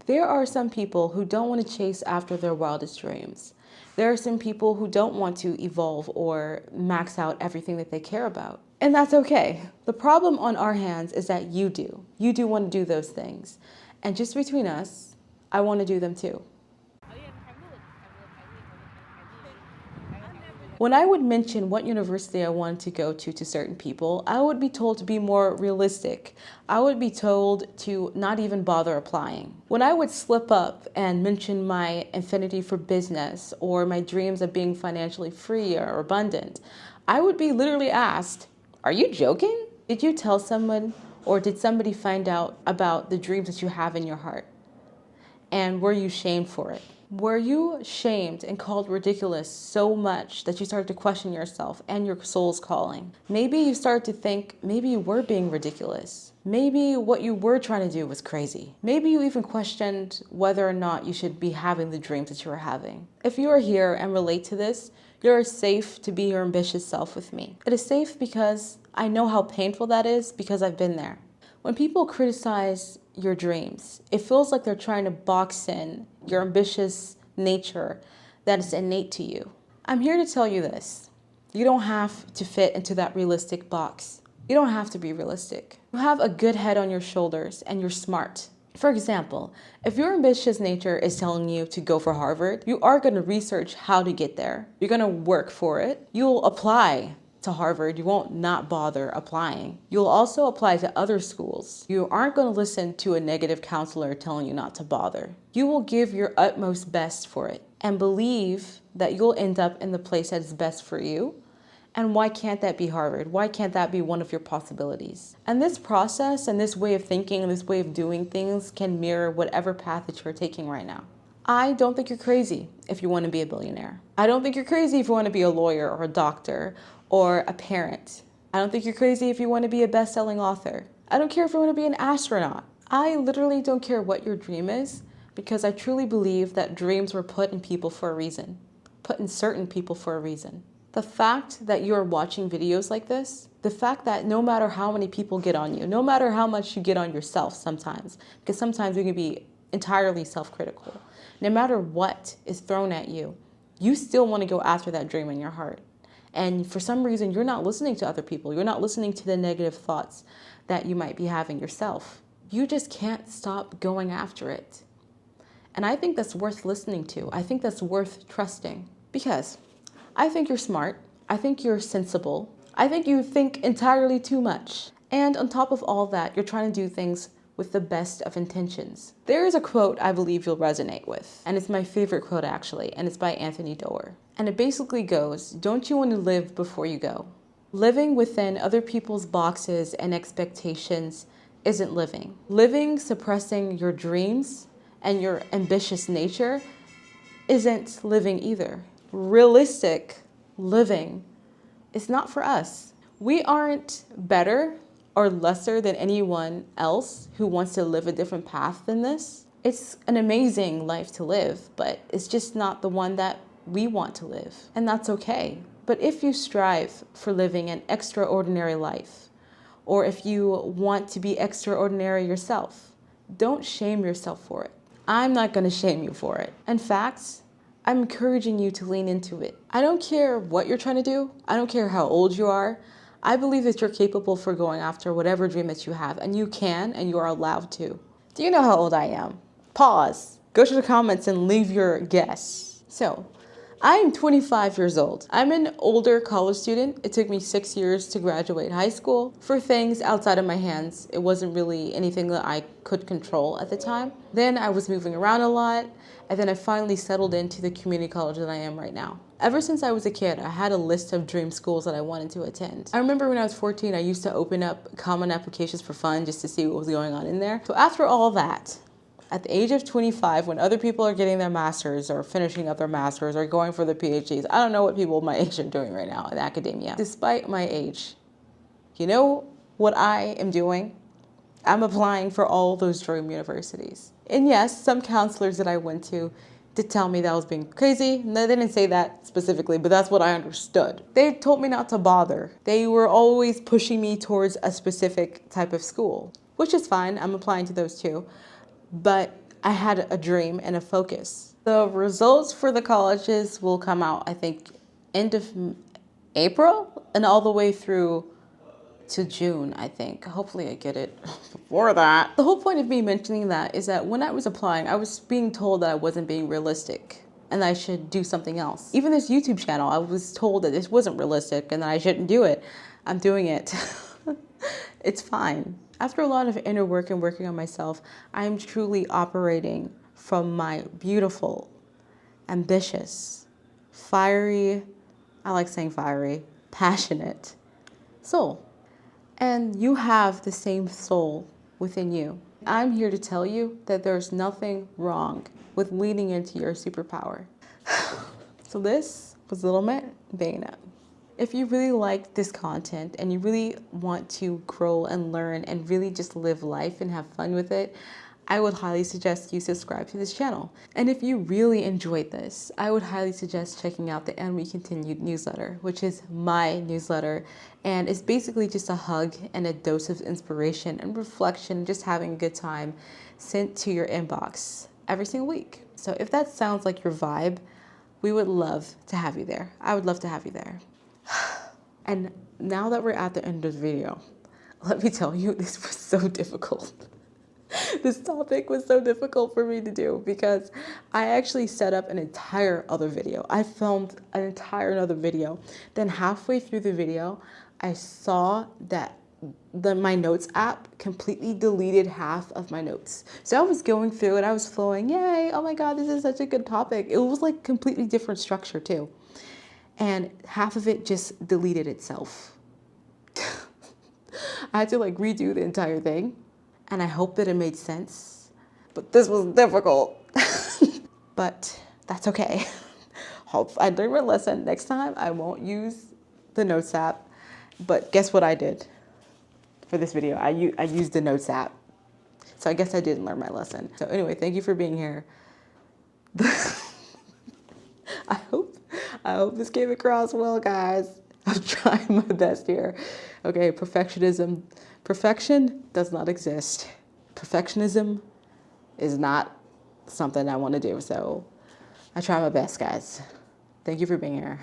There are some people who don't want to chase after their wildest dreams. There are some people who don't want to evolve or max out everything that they care about. And that's okay. The problem on our hands is that you do. You do want to do those things. And just between us, I want to do them too. When I would mention what university I wanted to go to certain people, I would be told to be more realistic. I would be told to not even bother applying. When I would slip up and mention my affinity for business or my dreams of being financially free or abundant, I would be literally asked, "Are you joking? Did you tell someone or did somebody find out about the dreams that you have in your heart? And were you shamed for it? Were you shamed and called ridiculous so much that you started to question yourself and your soul's calling? Maybe you started to think maybe you were being ridiculous. Maybe what you were trying to do was crazy. Maybe you even questioned whether or not you should be having the dreams that you were having. If you are here and relate to this, you're safe to be your ambitious self with me. It is safe because I know how painful that is because I've been there. When people criticize your dreams, it feels like they're trying to box in your ambitious nature that is innate to you. I'm here to tell you this. You don't have to fit into that realistic box. You don't have to be realistic. You have a good head on your shoulders and you're smart. For example, if your ambitious nature is telling you to go for Harvard, you are going to research how to get there. You're going to work for it. You'll apply to Harvard. You won't not bother applying. You'll also apply to other schools. You aren't going to listen to a negative counselor telling you not to bother. You will give your utmost best for it and believe that you'll end up in the place that is best for you. And why can't that be Harvard? Why can't that be one of your possibilities? And this process and this way of thinking and this way of doing things can mirror whatever path that you're taking right now. I don't think you're crazy if you want to be a billionaire. I don't think you're crazy if you want to be a lawyer or a doctor or a parent. I don't think you're crazy if you want to be a best-selling author. I don't care if you want to be an astronaut. I literally don't care what your dream is because I truly believe that dreams were put in people for a reason, put in certain people for a reason. The fact that you're watching videos like this, the fact that no matter how many people get on you, no matter how much you get on yourself sometimes, because sometimes you can be entirely self-critical, no matter what is thrown at you, you still want to go after that dream in your heart. And for some reason, you're not listening to other people. You're not listening to the negative thoughts that you might be having yourself. You just can't stop going after it. And I think that's worth listening to. I think that's worth trusting because I think you're smart. I think you're sensible. I think you think entirely too much. And on top of all that, you're trying to do things with the best of intentions. There is a quote I believe you'll resonate with, and it's my favorite quote actually, and it's by Anthony Doerr. And it basically goes, don't you want to live before you go? Living within other people's boxes and expectations isn't living. Living suppressing your dreams and your ambitious nature isn't living either. Realistic living is not for us. We aren't better or lesser than anyone else who wants to live a different path than this. It's an amazing life to live, but it's just not the one that we want to live, and that's okay. But if you strive for living an extraordinary life, or if you want to be extraordinary yourself, don't shame yourself for it. I'm not going to shame you for it. In fact, I'm encouraging you to lean into it. I don't care what you're trying to do. I don't care how old you are. I believe that you're capable for going after whatever dream that you have, and you can, and you are allowed to. Do you know how old I am? Pause. Go to the comments and leave your guess. So, I am 25 years old. I'm an older college student. It took me 6 years to graduate high school. For things outside of my hands, it wasn't really anything that I could control at the time. Then I was moving around a lot, and then I finally settled into the community college that I am right now. Ever since I was a kid, I had a list of dream schools that I wanted to attend. I remember when I was 14, I used to open up common applications for fun just to see what was going on in there. So after all that, at the age of 25, when other people are getting their masters or finishing up their masters or going for their PhDs, I don't know what people my age are doing right now in academia. Despite my age, you know what I am doing? I'm applying for all those dream universities. And yes, some counselors that I went to did tell me that I was being crazy. No, they didn't say that specifically, but that's what I understood. They told me not to bother. They were always pushing me towards a specific type of school, which is fine. I'm applying to those too. But I had a dream and a focus. The results for the colleges will come out, I think, end of April and all the way through to June, I think. Hopefully I get it before that. The whole point of me mentioning that is that when I was applying, I was being told that I wasn't being realistic and I should do something else. Even this YouTube channel, I was told that this wasn't realistic and that I shouldn't do it. I'm doing it. It's fine. After a lot of inner work and working on myself, I'm truly operating from my beautiful, ambitious, fiery, I like saying fiery, passionate soul. And you have the same soul within you. I'm here to tell you that there's nothing wrong with leaning into your superpower. So this was Little Mint Bayinnah. If you really like this content and you really want to grow and learn and really just live life and have fun with it, I would highly suggest you subscribe to this channel. And if you really enjoyed this, I would highly suggest checking out the And We Continued newsletter, which is my newsletter. And it's basically just a hug and a dose of inspiration and reflection, just having a good time sent to your inbox every single week. So if that sounds like your vibe, we would love to have you there. I would love to have you there. And now that we're at the end of the video, let me tell you, this was so difficult. This topic was so difficult for me to do because I actually set up an entire other video. I filmed an entire another video. Then halfway through the video, I saw that my notes app completely deleted half of my notes. So I was going through and I was flowing, yay, oh my God, this is such a good topic. It was like completely different structure too. And half of it just deleted itself. I had to like redo the entire thing. And I hope that it made sense. But this was difficult. But that's okay. Hope I learned my lesson. Next time I won't use the Notes app. But guess what I did for this video? I used the Notes app. So I guess I didn't learn my lesson. So anyway, thank you for being here. I hope this came across well, guys. I'm trying my best here. Okay, perfection does not exist. Perfectionism is not something I want to do. So I try my best, guys. Thank you for being here.